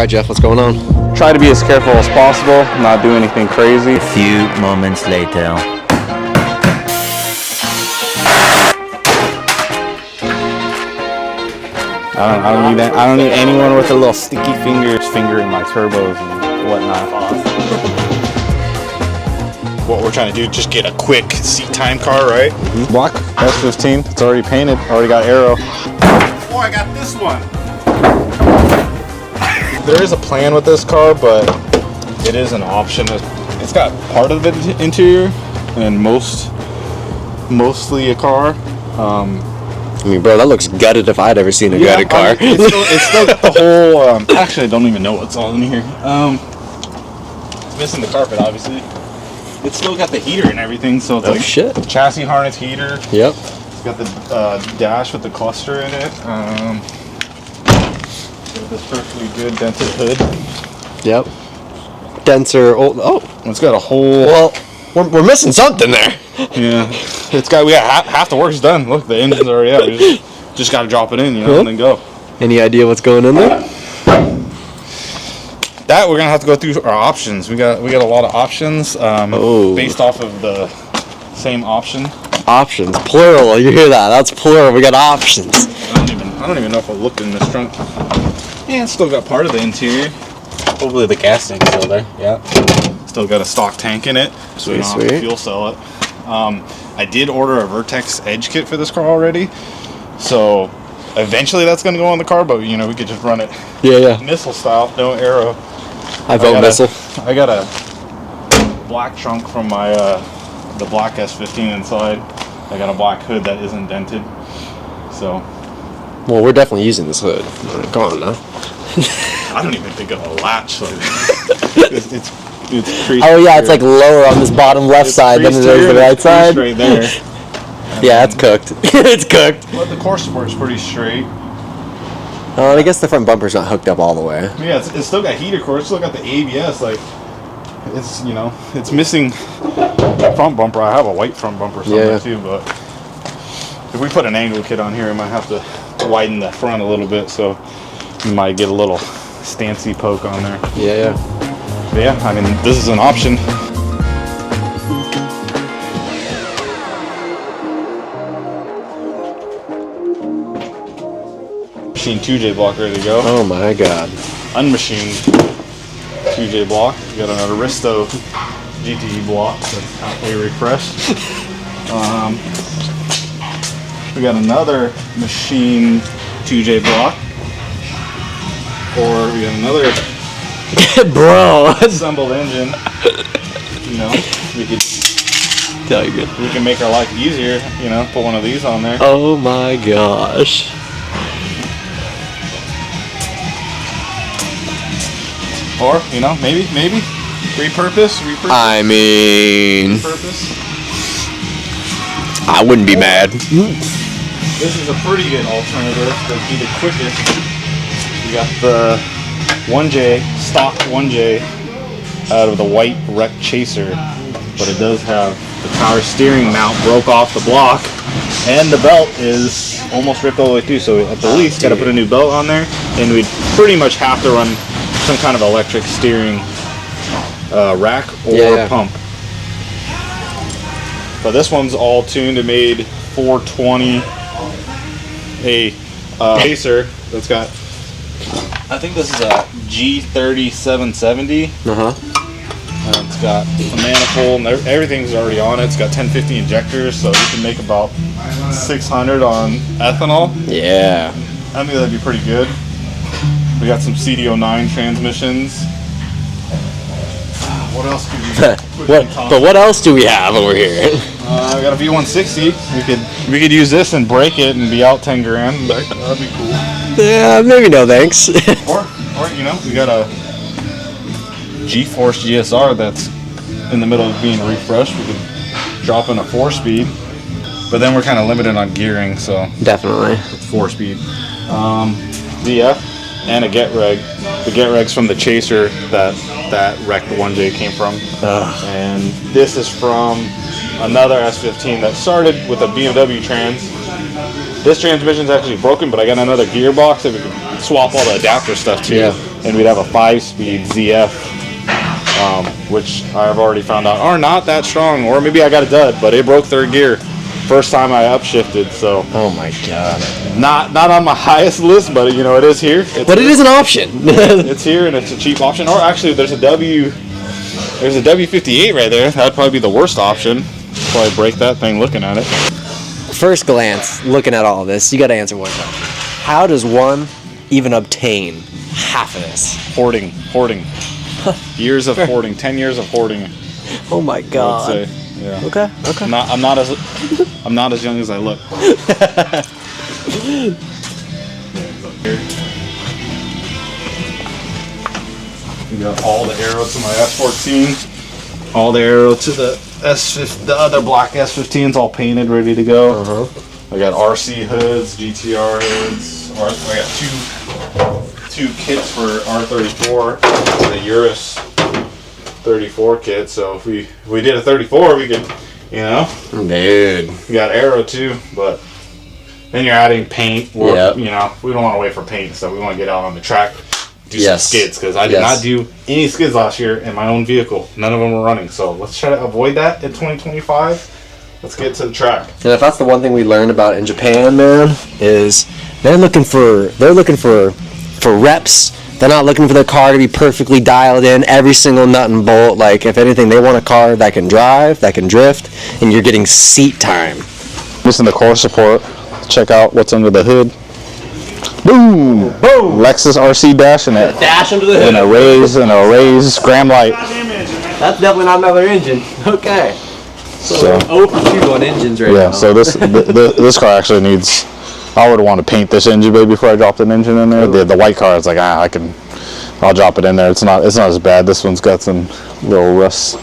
right, Jeff, what's going on? Try to be as careful as possible, not do anything crazy. A few moments later. I don't need anyone with a little sticky fingers fingering my turbos and whatnot. What we're trying to do, just get a quick seat time car, right? Black S15, it's already painted, already got arrow. Oh, I got this one. There is a plan with this car, but it is an option. It's got part of the interior and mostly a car. I mean, bro, that looks gutted if I'd ever seen a gutted car. It's still got the whole. Actually, I don't even know what's all in here. It's missing the carpet, obviously. It's still got the heater and everything, so it's like shit. Chassis harness heater. Yep. It's got the dash with the cluster in it. Got this perfectly good dented hood. Yep. Denser. Oh. It's got a whole. Well, we're missing something there. Yeah. It's got. We got half the work's done. Look, the engine's already out. We just got to drop it in, and then go. Any idea what's going in there? That we're gonna have to go through our options. We got a lot of options based off of the same option. Options, plural. You hear that? That's plural. We got options. I don't even know if I looked in this trunk. Yeah, it's still got part of the interior. Hopefully the gas tank's still there. Yeah. Still got a stock tank in it, so we don't have to fuel cell it. I did order a Vertex Edge kit for this car already, so eventually that's gonna go on the car. But we could just run it. Yeah. Missile style, no arrow. I vote missile. I got a black trunk from my the black S15 inside. I got a black hood that isn't dented. So. Well, we're definitely using this hood. Come on now. I don't even think it'll latch. Like, it's pretty. Oh yeah, it's like lower on this bottom left side than it is the right side. Right there. Yeah, it's cooked. It's cooked. But the core support's pretty straight. Oh, I guess the front bumper's not hooked up all the way. Yeah, it's still got heater core. It's still got the ABS. Like, it's it's missing front bumper. I have a white front bumper somewhere too, but if we put an angle kit on here, we might have to widen the front a little bit, so you might get a little stancy poke on there. Yeah. But yeah, I mean, this is an option. Machine 2J block ready to go. Oh my god. Unmachined 2J block. We got an Aristo GTE block that's halfway refreshed. We got another machine 2J block. Or we got another bro assembled engine. We could tell you good. We can make our life easier, put one of these on there. Oh my gosh. Or, maybe repurpose. I mean, repurpose. I wouldn't be mad. This is a pretty good alternative. That'd be the quickest. You got the 1J, stock 1J out of the white Wreck Chaser, but it does have the power steering mount broke off the block, and the belt is almost ripped all the way through, so at the least got to put a new belt on there, and we'd pretty much have to run some kind of electric steering rack or pump. But this one's all tuned and made 420. A Chaser that's got, I think this is a G30 770. It's got a manifold and everything's already on it. It's got 1050 injectors, so you can make about 600 on ethanol. Yeah. I think that'd be pretty good. We got some CD09 transmissions. What else could we what else do we have over here? I got a V160. We could use this and break it and be out 10 grand. That'd be cool. Yeah, maybe no thanks. or we got a G-Force GSR that's in the middle of being refreshed. We could drop in a 4-speed, but then we're kind of limited on gearing, so definitely 4-speed. VF and a get reg. The get reg's from the Chaser that wrecked 1J came from, and this is from another S15 that started with a BMW trans. This transmission's actually broken, but I got another gearbox that we could swap all the adapter stuff to. and we'd have a 5-speed ZF. Which I've already found out are not that strong, or maybe I got a dud, but it broke third gear first time I upshifted. So Oh my god. not on my highest list, but you know it is here. But it is an option. It's here and it's a cheap option. Or actually, there's a W58 right there. That'd probably be the worst option. Probably break that thing looking at it. First glance, looking at all this, you got to answer one question. How does one even obtain half of this? Hoarding. Years of hoarding. 10 years of hoarding. Oh my I would god. say. Yeah. Okay. I'm not as young as I look. We got all the arrow to my S14, all the arrow to the S15, the other black S15s, all painted, ready to go. I got RC hoods, GTR hoods. I got two kits for R34, the Urus 34 kit. So if we did a 34, we could, you know, Dude. we got arrow too, but then you're adding paint. Yep. You know, we don't want to wait for paint, so we want to get out on the track, do some Yes. skids, because I did not do any skids last year in my own vehicle. None of them were running, so let's try to avoid that in 2025. Let's get to the track. And if that's the one thing we learned about in Japan, man, is they're looking for reps. They're not looking for their car to be perfectly dialed in, every single nut and bolt. Like, if anything, they want a car that can drive, that can drift, and you're getting seat time. Missing the core support. Check out what's under the hood. Boom! Boom! Lexus RC dash and a Dash under the hood. raised Graham light. That's definitely not another engine. Okay. So 0 for 2 on engines right now. yeah, so this car actually needs. I would want to paint this engine bay before I dropped an engine in there. The white car is like I'll drop it in there. It's not as bad. This one's got some little rust.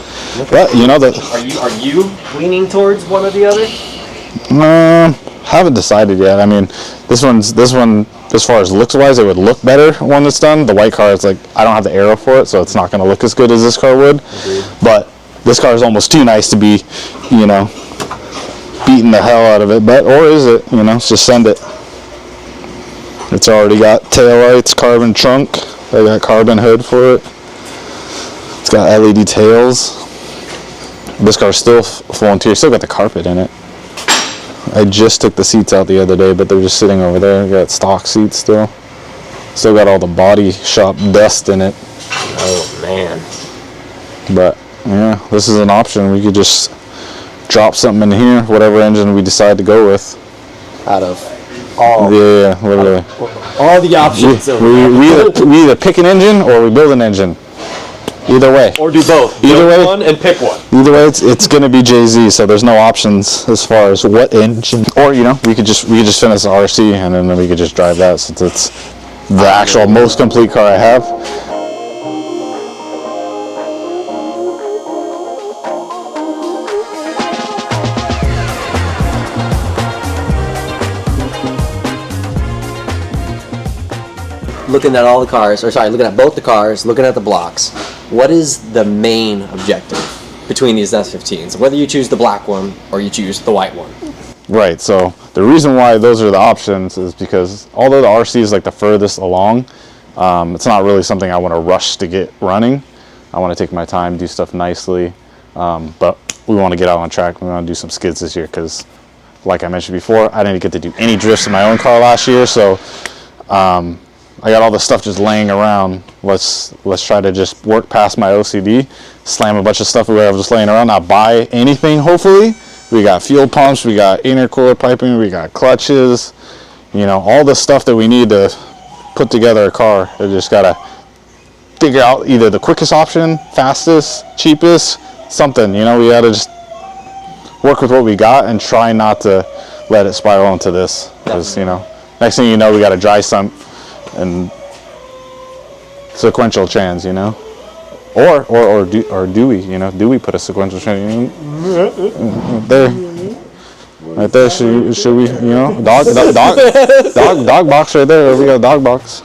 But you know that. Are you leaning towards one or the other? Haven't decided yet. I mean, this one as far as looks wise, it would look better when it's done. The white car, it's like I don't have the arrow for it, so it's not going to look as good as this car would. Agreed. But this car is almost too nice to be, you know, beating the hell out of it. But or is it? You know, just send it. It's already got taillights, carbon trunk. I got carbon hood for it. It's got LED tails. This car's still full interior. Still got the carpet in it. I just took the seats out the other day, but they're just sitting over there. Got stock seats still. Still got all the body shop dust in it. Oh man. But yeah, this is an option. We could just drop something in here, whatever engine we decide to go with. Out of all. Yeah, literally. All the options. We either pick an engine or we build an engine. Either way. Or do both. Either Build way. one and pick one. Either way, it's gonna be JZ, so there's no options as far as what engine. Or you know, we could just finish the RC and then we could just drive that since it's the actual most complete car I have. Looking at all the cars, looking at both the cars, looking at the blocks, what is the main objective between these S15s? Whether you choose the black one or you choose the white one. Right, so the reason why those are the options is because although the RC is like the furthest along, it's not really something I want to rush to get running. I want to take my time, do stuff nicely, but we want to get out on track. We want to do some skids this year because, like I mentioned before, I didn't get to do any drifts in my own car last year, so I got all this stuff just laying around. Let's try to just work past my OCD, slam a bunch of stuff we have just laying around, not buy anything, hopefully. We got fuel pumps, we got intercooler piping, we got clutches, you know, all the stuff that we need to put together a car. I just gotta figure out either the quickest option, fastest, cheapest, something, you know. We gotta just work with what we got and try not to let it spiral into this, because, you know, next thing you know, we gotta dry sump and sequential trans, you know, or do we, you know, do we put a sequential trans there, right there? Should we, you know, dog box right there? We got a dog box.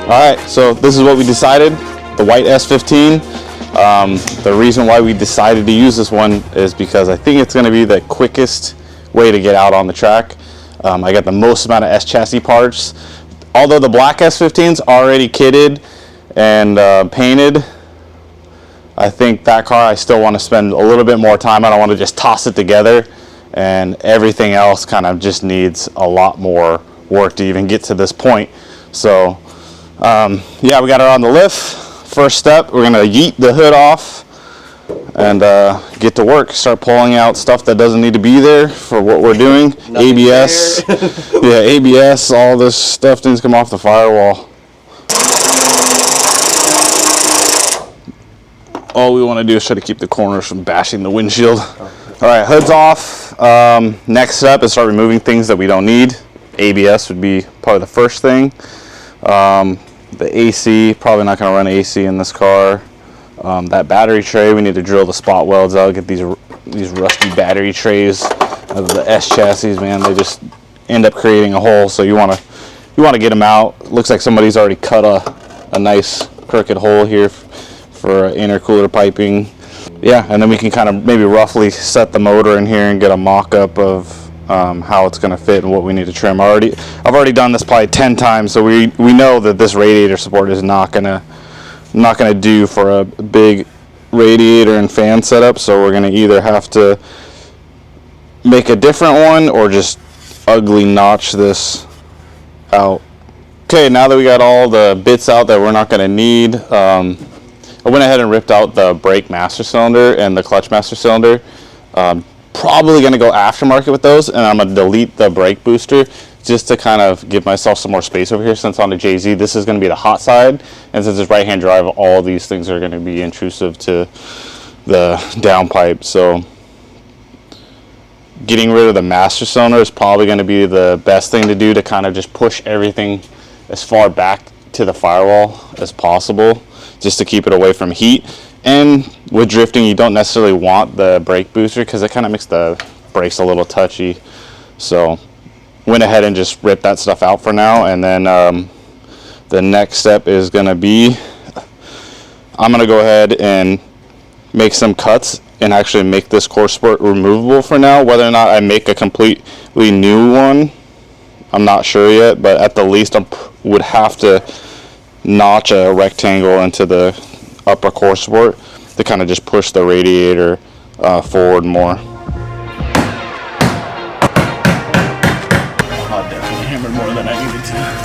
All right, so this is what we decided, the white S15. The reason why we decided to use this one is because I think it's gonna be the quickest way to get out on the track. I got the most amount of S chassis parts. Although the black S15's already kitted and painted, I think that car I still want to spend a little bit more time. I don't want to just toss it together, and everything else kind of just needs a lot more work to even get to this point. So yeah, we got it on the lift. First step, we're gonna yeet the hood off and get to work. Start pulling out stuff that doesn't need to be there for what we're doing. ABS, yeah, ABS, all this stuff needs to come off the firewall. All we want to do is try to keep the corners from bashing the windshield. All right, hood's off. Next step is start removing things that we don't need. ABS would be probably the first thing. The AC, probably not going to run AC in this car. That battery tray, we need to drill the spot welds out, get these rusty battery trays of the S chassis, man. They just end up creating a hole, so you want to get them out. Looks like somebody's already cut a nice crooked hole here for intercooler piping. Yeah, and then we can kind of maybe roughly set the motor in here and get a mock-up of how it's going to fit and what we need to trim. I've already done this probably 10 times, so we know that this radiator support is not gonna do for a big radiator and fan setup. So we're gonna either have to make a different one or just ugly notch this out. Okay, now that we got all the bits out that we're not gonna need, I went ahead and ripped out the brake master cylinder and the clutch master cylinder. Probably going to go aftermarket with those, and I'm going to delete the brake booster just to kind of give myself some more space over here, since on the JZ this is going to be the hot side, and since it's right-hand drive, all these things are going to be intrusive to the downpipe. So getting rid of the master cylinder is probably going to be the best thing to do to kind of just push everything as far back to the firewall as possible, just to keep it away from heat. And with drifting, you don't necessarily want the brake booster because it kind of makes the brakes a little touchy. So went ahead and just ripped that stuff out for now. And then the next step is going to be, I'm going to go ahead and make some cuts and actually make this core support removable for now. Whether or not I make a completely new one, I'm not sure yet, but at the least I would have to notch a rectangle into the upper core support to kind of just push the radiator forward more. I definitely hammered more than I needed to.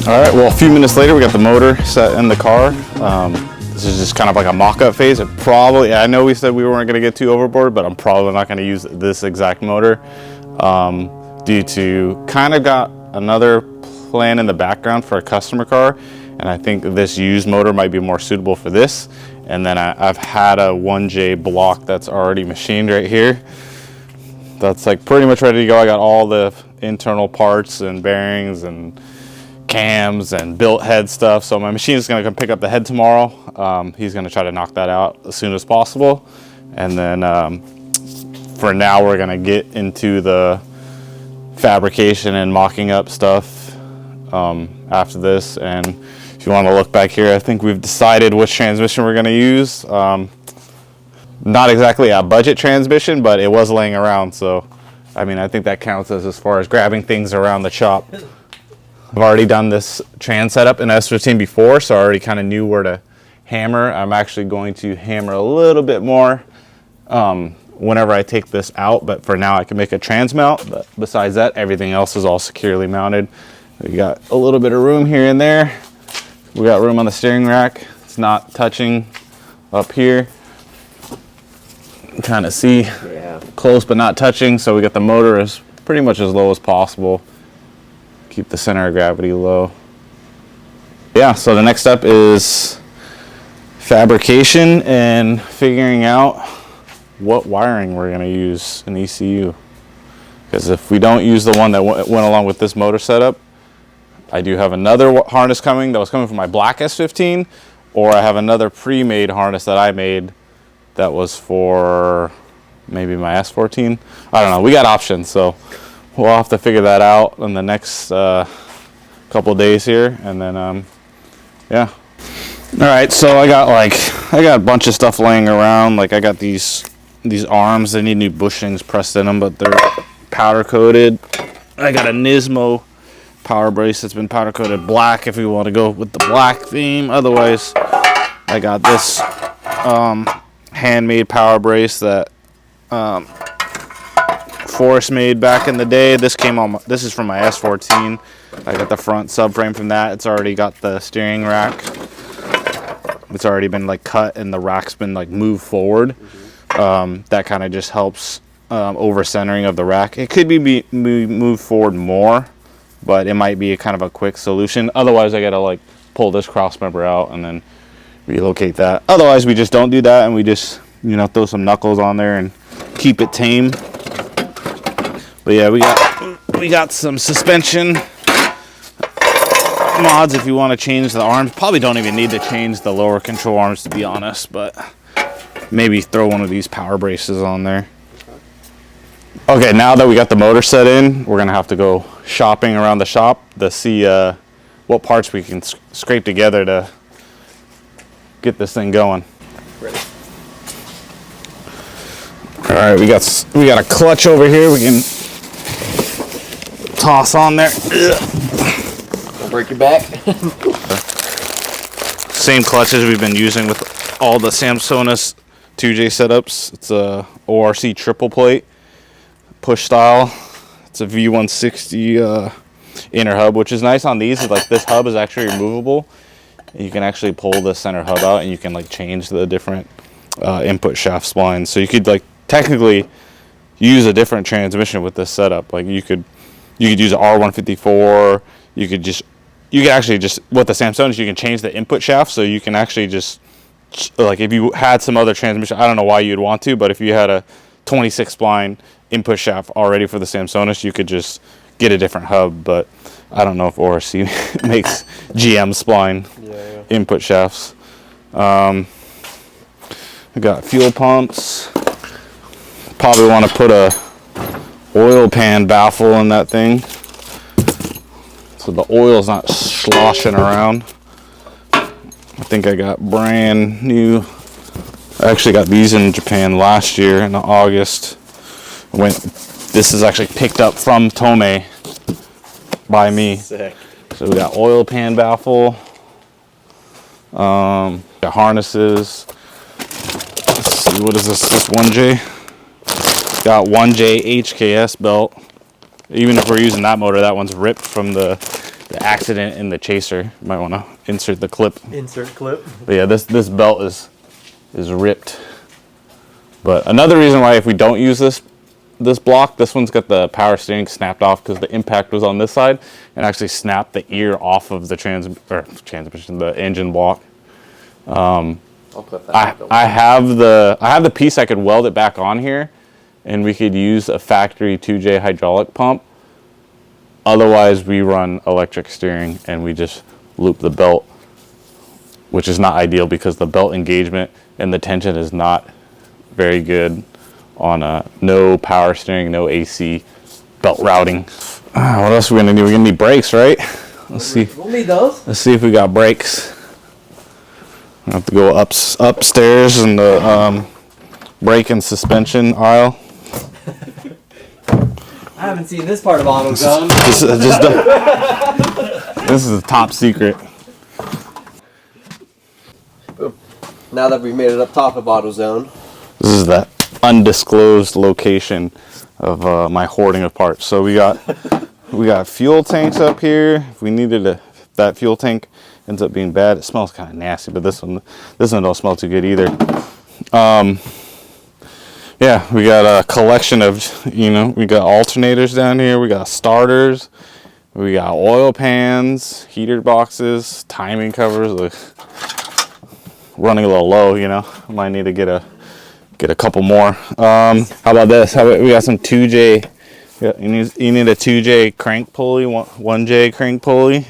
All right, well, a few minutes later, we got the motor set in the car. This is just kind of like a mock-up phase. I know we said we weren't gonna get too overboard, but I'm probably not gonna use this exact motor due to kind of got another plan in the background for a customer car. And I think this used motor might be more suitable for this. And then I've had a 1J block that's already machined right here. That's like pretty much ready to go. I got all the internal parts and bearings and cams and built head stuff. So my machine is going to come pick up the head tomorrow. He's going to try to knock that out as soon as possible. And then for now, we're going to get into the fabrication and mocking up stuff after this. And if you want to look back here, I think we've decided which transmission we're going to use. Not exactly a budget transmission, but it was laying around. So, I mean, I think that counts as far as grabbing things around the shop. I've already done this trans setup in S15 before, so I already kind of knew where to hammer. I'm actually going to hammer a little bit more whenever I take this out, but for now I can make a trans mount. But besides that, everything else is all securely mounted. We got a little bit of room here and there. We got room on the steering rack. It's not touching up here. Kind of see close but not touching, so we got the motor as pretty much as low as possible. keep the center of gravity low. Yeah, so the next step is fabrication and figuring out what wiring we're going to use in ECU. Because if we don't use the one that went along with this motor setup, I do have another harness coming that was coming from my black S15, or I have another pre-made harness that I made that was for maybe my S14. I don't know. We got options, so we'll have to figure that out in the next couple days here, and then yeah. All right, so I got a bunch of stuff laying around. Like I got these arms. They need new bushings pressed in them, but they're powder coated. I got a Nismo power brace that's been powder coated black if we want to go with the black theme. Otherwise, I got this handmade power brace that Forrest made back in the day. This is from my S14. I got the front subframe from that. It's already got the steering rack. It's already been like cut and the rack's been like moved forward. That kind of just helps over centering of the rack. It could be moved forward more, but it might be a kind of a quick solution. Otherwise, I gotta like pull this cross member out and then relocate that. Otherwise, we just don't do that and we just, you know, throw some knuckles on there and keep it tame. But yeah, we got some suspension mods if you want to change the arms. Probably don't even need to change the lower control arms, to be honest, but maybe throw one of these power braces on there. Okay, now that we got the motor set in, we're gonna have to go shopping around the shop to see what parts we can scrape together to get this thing going. Ready. All right, we got a clutch over here. We can toss on there. Don't break your back. Same clutches we've been using with all the Samsonus 2J setups. It's a ORC triple plate push style. It's a V160 inner hub, which is nice on these. Is like this hub is actually removable. You can actually pull the center hub out and you can like change the different input shaft splines. So you could like technically use a different transmission with this setup. Like you could use an R154. You could actually just with the Samsonus you can change the input shaft, so you can actually just like if you had some other transmission, I don't know why you'd want to, but if you had a 26 spline input shaft already for the Samsonus, you could just get a different hub. But I don't know if ORC makes GM spline input shafts. I got fuel pumps. Probably want to put a oil pan baffle in that thing so the oil's not sloshing around. I think I got brand new. I actually got these in Japan last year in August. This is actually picked up from Tomei by me. Sick. So we got oil pan baffle. Got harnesses. Let's see, what is this? This 1J. Got 1J HKS belt. Even if we're using that motor, that one's ripped from the accident in the chaser. You might want to insert the clip. Insert clip. But yeah, this belt is ripped. But another reason why if we don't use this block, this one's got the power steering snapped off because the impact was on this side and actually snapped the ear off of the transmission, the engine block. I'll put that. I have the piece I could weld it back on here, and we could use a factory 2J hydraulic pump. Otherwise, we run electric steering and we just loop the belt, which is not ideal because the belt engagement and the tension is not very good on no power steering, no AC belt routing. What else are we gonna do? We're gonna need brakes, right? Let's see. We'll need those. Let's see if we got brakes. I have to go upstairs in the brake and suspension aisle. I haven't seen this part of AutoZone. This is a top secret. Now that we've made it up top of AutoZone. This is the undisclosed location of my hoarding of parts. So we got fuel tanks up here. If we needed that fuel tank ends up being bad. It smells kind of nasty, but this one don't smell too good either. Yeah, we got a collection of, we got alternators down here. We got starters. We got oil pans, heater boxes, timing covers. Like, running a little low, you know. Might need to get a couple more. How about this? We got some 2J. You need a 2J crank pulley, 1J crank pulley.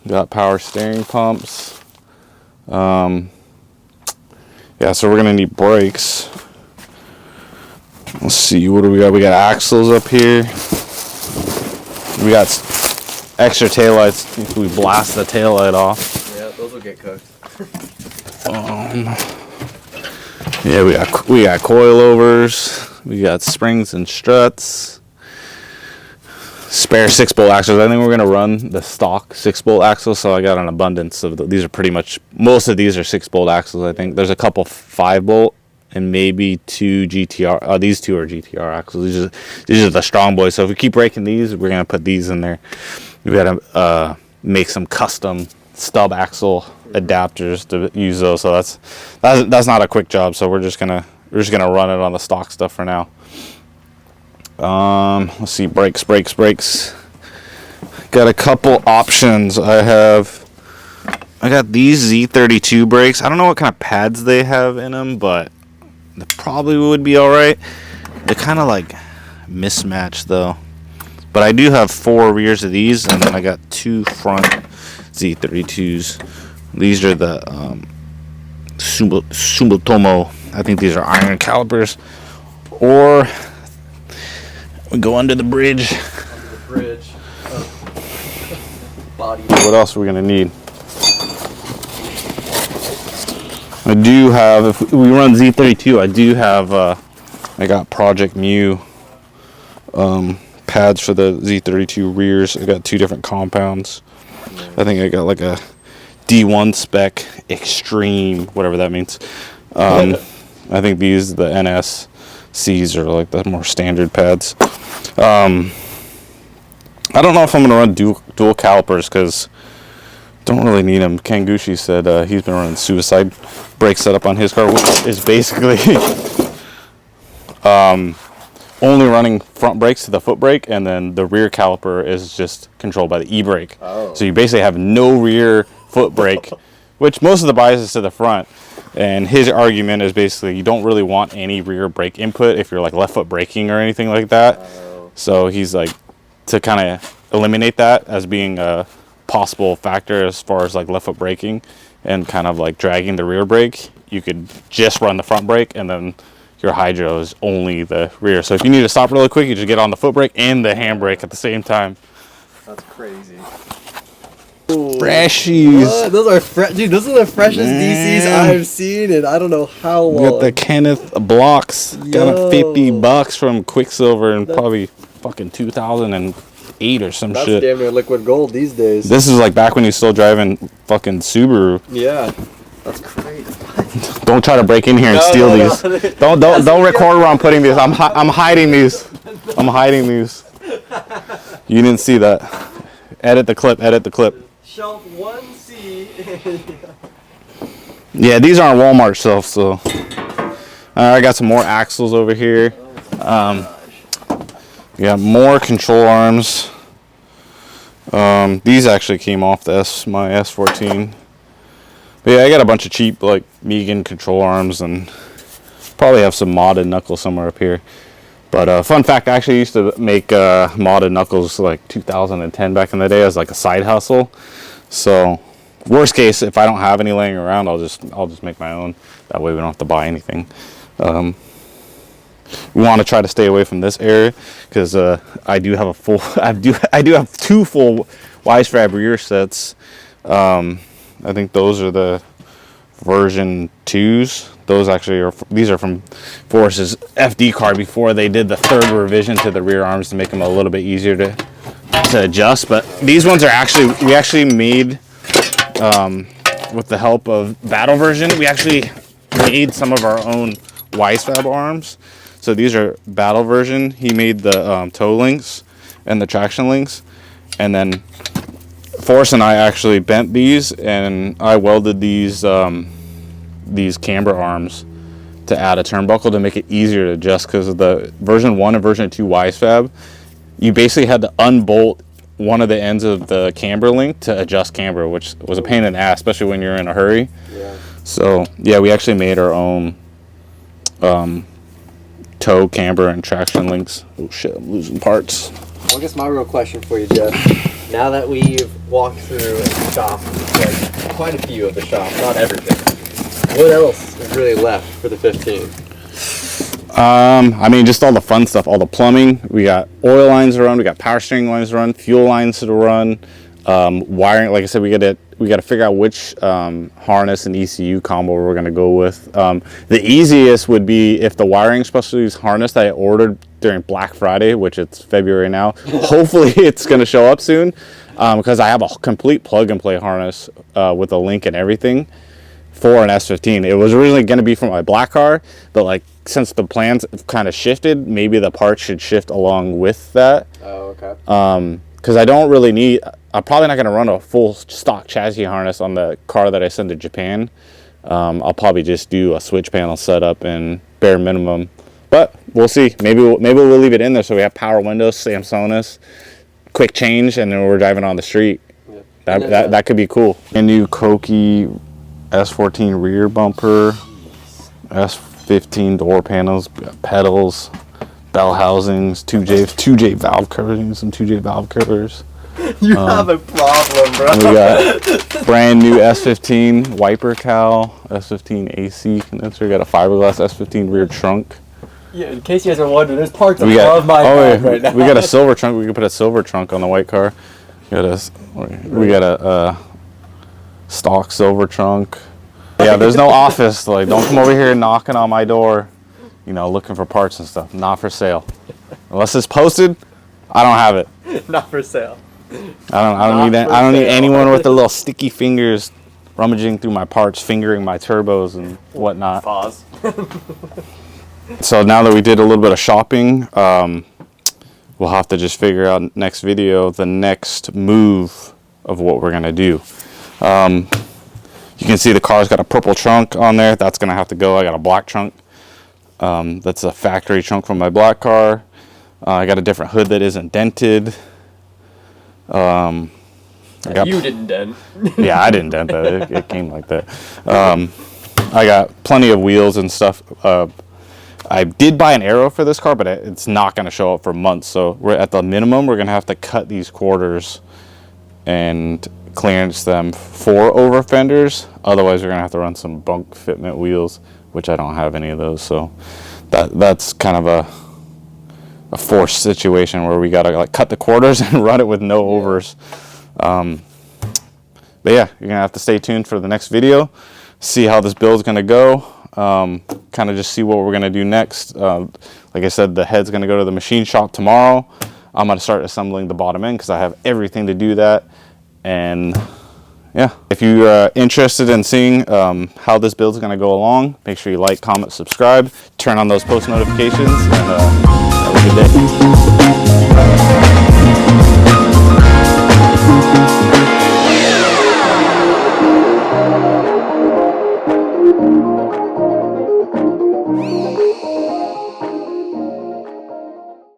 Got power steering pumps. Yeah, so we're gonna need brakes. Let's see, what do we got? We got axles up here. We got extra taillights if we blast the taillight off. Yeah, those will get cooked. Yeah, we got coilovers. We got springs and struts. Spare 6-bolt axles. I think we're gonna run the stock 6-bolt axles. So I got an abundance of these. Are pretty much most of these are 6-bolt axles. I think there's a couple 5-bolt and maybe 2 GTR. These 2 are GTR axles. These are the strong boys. So if we keep breaking these, we're gonna put these in there. We gotta make some custom stub axle adapters to use those. So that's not a quick job. So we're just gonna run it on the stock stuff for now. Let's see, brakes. Got a couple options. I got these Z32 brakes. I don't know what kind of pads they have in them, but they probably would be all right. They're kind of like mismatched though. But I do have 4 rears of these, and then I got 2 front Z32s. These are the Sumitomo. I think these are iron calipers. Or we go under the bridge. Body. What else are we gonna need? I do have, if we run Z32, I do have, I got Project Mu pads for the Z32 rears. I got 2 different compounds. I think I got like a D1 Spec Extreme, whatever that means. I think these, the NSCs, are like the more standard pads. I don't know if I'm going to run dual calipers because don't really need them. Kangushi said he's been running suicide brake setup on his car, which is basically only running front brakes to the foot brake, and then the rear caliper is just controlled by the e-brake. Oh. So you basically have no rear foot brake, which most of the bias is to the front. And his argument is basically you don't really want any rear brake input if you're like left foot braking or anything like that. Oh. So he's like, to kind of eliminate that as being a possible factor as far as like left foot braking and kind of like dragging the rear brake, you could just run the front brake and then your hydro is only the rear. So if you need to stop really quick, you just get on the foot brake and the handbrake at the same time. That's crazy. Freshies. Those are dude. Those are the freshest DCs I've seen in I don't know how long. You got the Kenneth blocks. Got it $50 from Quicksilver and probably fucking 2008 or some That's shit. damn near liquid gold these days. This is like back when you still driving fucking Subaru. Yeah, that's crazy. Don't try to break in here and steal these. No. Don't record where I'm putting these. I'm hiding these. I'm hiding these. You didn't see that. Edit the clip. Shelf 1C. Yeah, these aren't Walmart shelves, so. I got some more axles over here. We got more control arms. These actually came off my S15. But yeah, I got a bunch of cheap like Megan control arms and probably have some modded knuckles somewhere up here. But fun fact, I actually used to make modded knuckles like 2010 back in the day as like a side hustle. So worst case, if I don't have any laying around, I'll just make my own. That way we don't have to buy anything. We want to try to stay away from this area because I do have I do have 2 full Wisefab rear sets. I think those are the version 2s. Those actually these are from Force's FD car before they did the 3rd revision to the rear arms to make them a little bit easier to adjust. But these ones are we actually made with the help of Battle Version. We actually made some of our own Wisefab arms. So these are Battle Version. He made the toe links and the traction links, and then Force and I actually bent these, and I welded these camber arms to add a turnbuckle to make it easier to adjust. Because of the version 1 and version 2 Wisefab, you basically had to unbolt one of the ends of the camber link to adjust camber, which was a pain in the ass, especially when you're in a hurry. Yeah. So yeah, we actually made our own tow, camber, and traction links. Oh shit, I'm losing parts. Well, I guess my real question for you, Jeff, now that we've walked through the shop, like quite a few of the shop, not everything, what else is really left for the 15? I mean, just all the fun stuff, all the plumbing. We got oil lines to run, we got power steering lines to run, fuel lines to run, wiring. Like I said, we got to figure out which harness and ECU combo we're going to go with. The easiest would be if the wiring supposed to use harness that I ordered during Black Friday, which it's February now. Hopefully it's going to show up soon, because I have a complete plug and play harness with a link and everything for an S15. It was originally going to be for my black car, but like since the plans kind of shifted, maybe the parts should shift along with that. Oh, okay. Because I don't really need, I'm probably not going to run a full stock chassis harness on the car that I send to Japan. I'll probably just do a switch panel setup and bare minimum, but we'll see. Maybe we'll leave it in there so we have power windows, Samsonus, quick change, and then we're driving on the street. Yeah. That could be cool. A new Koki S14 rear bumper, S15 door panels, pedals, bell housings, 2J valve covers, some 2J valve covers. You have a problem, bro. We got brand new S15 wiper cowl, S15 AC condenser. We got a fiberglass S15 rear trunk. Yeah, in case you guys are wondering, there's parts above my back right now. We got a silver trunk. We can put a silver trunk on the white car. We got a stock silver trunk. Yeah, there's no office. Like, don't come over here knocking on my door, you know, looking for parts and stuff. Not for sale. Unless it's posted, I don't have it. Not for sale. I don't need anyone with their little sticky fingers rummaging through my parts, fingering my turbos and whatnot. Pause. So now that we did a little bit of shopping, we'll have to just figure out next video the next move of what we're gonna do. You can see the car's got a purple trunk on there. That's gonna have to go. I got a black trunk. That's a factory trunk from my black car. I got a different hood that isn't dented. You didn't dent. Yeah, I didn't dent that. It came like that. I got plenty of wheels and stuff. I did buy an aero for this car, but it's not going to show up for months. So we're at the minimum, we're going to have to cut these quarters and clearance them for over fenders. Otherwise, we're going to have to run some bunk fitment wheels, which I don't have any of those. So that's kind of a forced situation where we got to like cut the quarters and run it with no overs. But yeah, you're going to have to stay tuned for the next video, see how this build's going to go. Kind of just see what we're going to do next. Like I said, the head's going to go to the machine shop tomorrow. I'm going to start assembling the bottom end because I have everything to do that. And yeah, if you're interested in seeing how this build's going to go along, make sure you like, comment, subscribe, turn on those post notifications, and have a good day.